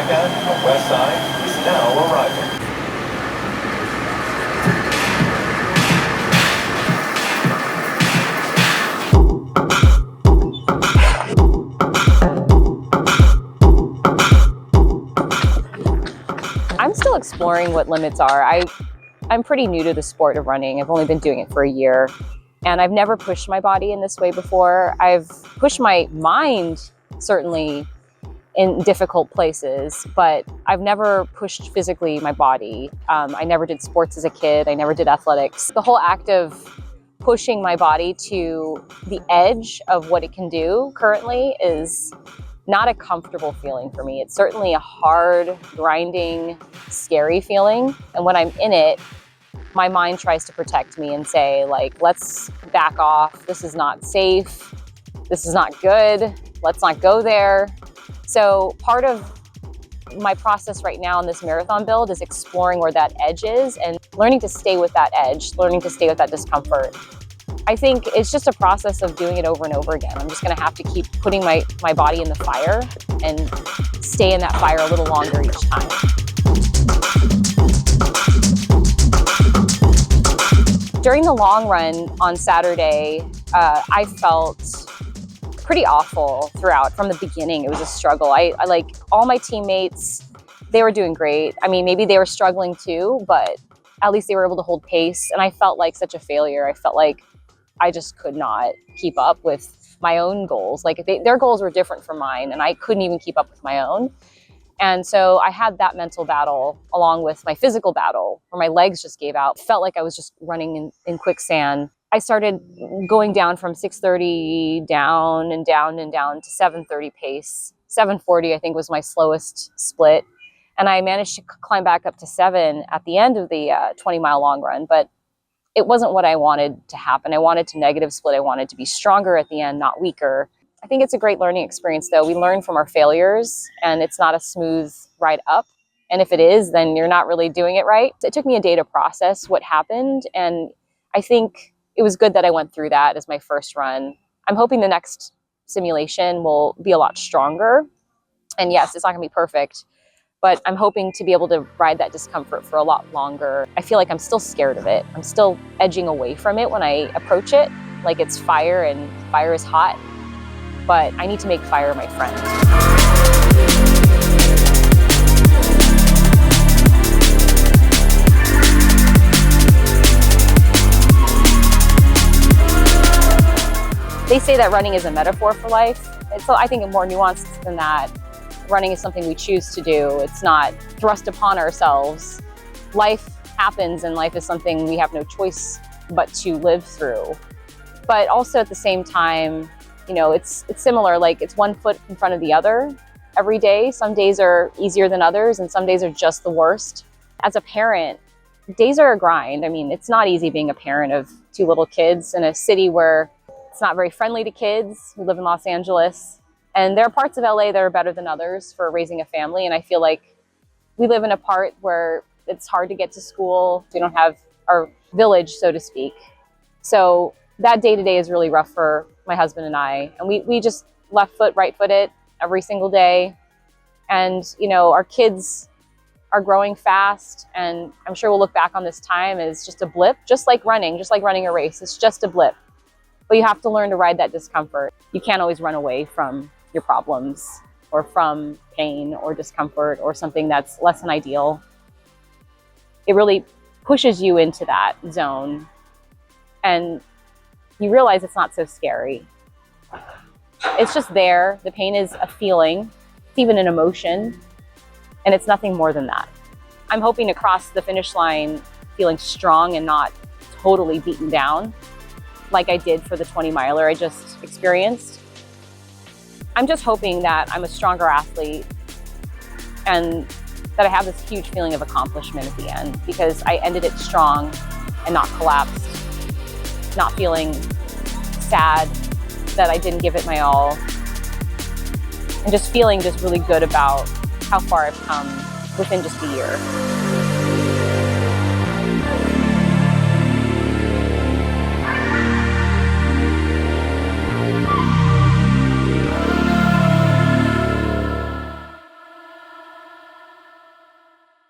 Danya from West Side is now arriving. I'm still exploring what limits are. I'm pretty new to the sport of running. I've only been doing it for a year, and I've never pushed my body in this way before. I've pushed my mind, certainly, in difficult places, but I've never pushed physically my body. I never did sports as a kid. I never did athletics. The whole act of pushing my body to the edge of what it can do currently is not a comfortable feeling for me. It's certainly a hard, grinding, scary feeling. And when I'm in it, my mind tries to protect me and say, like, let's back off. This is not safe. This is not good. Let's not go there. So part of my process right now in this marathon build is exploring where that edge is and learning to stay with that edge, learning to stay with that discomfort. I think it's just a process of doing it over and over again. I'm just gonna have to keep putting my body in the fire and stay in that fire a little longer each time. During the long run on Saturday, I felt pretty awful throughout. From the beginning, it was a struggle. I like all my teammates, they were doing great. I mean, maybe they were struggling too, but at least they were able to hold pace. And I felt like such a failure. I felt like I just could not keep up with my own goals. Like their goals were different from mine, and I couldn't even keep up with my own. And so I had that mental battle along with my physical battle where my legs just gave out. Felt like I was just running in quicksand. I started going down from 6:30 down and down and down to 7:30 pace. 7:40, I think, was my slowest split. And I managed to climb back up to 7 at the end of the 20-mile long run. But it wasn't what I wanted to happen. I wanted to negative split. I wanted to be stronger at the end, not weaker. I think it's a great learning experience, though. We learn from our failures, and it's not a smooth ride up. And if it is, then you're not really doing it right. It took me a day to process what happened, and I think it was good that I went through that as my first run. I'm hoping the next simulation will be a lot stronger. And yes, it's not gonna be perfect, but I'm hoping to be able to ride that discomfort for a lot longer. I feel like I'm still scared of it. I'm still edging away from it when I approach it, like it's fire and fire is hot, but I need to make fire my friend. They say that running is a metaphor for life. I think it's more nuanced than that. Running is something we choose to do. It's not thrust upon ourselves. Life happens, and life is something we have no choice but to live through. But also at the same time, you know, it's similar, like it's one foot in front of the other every day. Some days are easier than others, and some days are just the worst. As a parent, days are a grind. I mean, it's not easy being a parent of 2 little kids in a city where it's not very friendly to kids. We live in Los Angeles. And there are parts of LA that are better than others for raising a family. And I feel like we live in a part where it's hard to get to school. We don't have our village, so to speak. So that day-to-day is really rough for my husband and I. And we just left foot, right foot it every single day. And, you know, our kids are growing fast. And I'm sure we'll look back on this time as just a blip, just like running a race. It's just a blip. But you have to learn to ride that discomfort. You can't always run away from your problems or from pain or discomfort or something that's less than ideal. It really pushes you into that zone, and you realize it's not so scary. It's just there. The pain is a feeling. It's even an emotion, and it's nothing more than that. I'm hoping to cross the finish line feeling strong and not totally beaten down like I did for the 20-miler I just experienced. I'm just hoping that I'm a stronger athlete and that I have this huge feeling of accomplishment at the end, because I ended it strong and not collapsed, not feeling sad that I didn't give it my all, and just feeling just really good about how far I've come within just a year.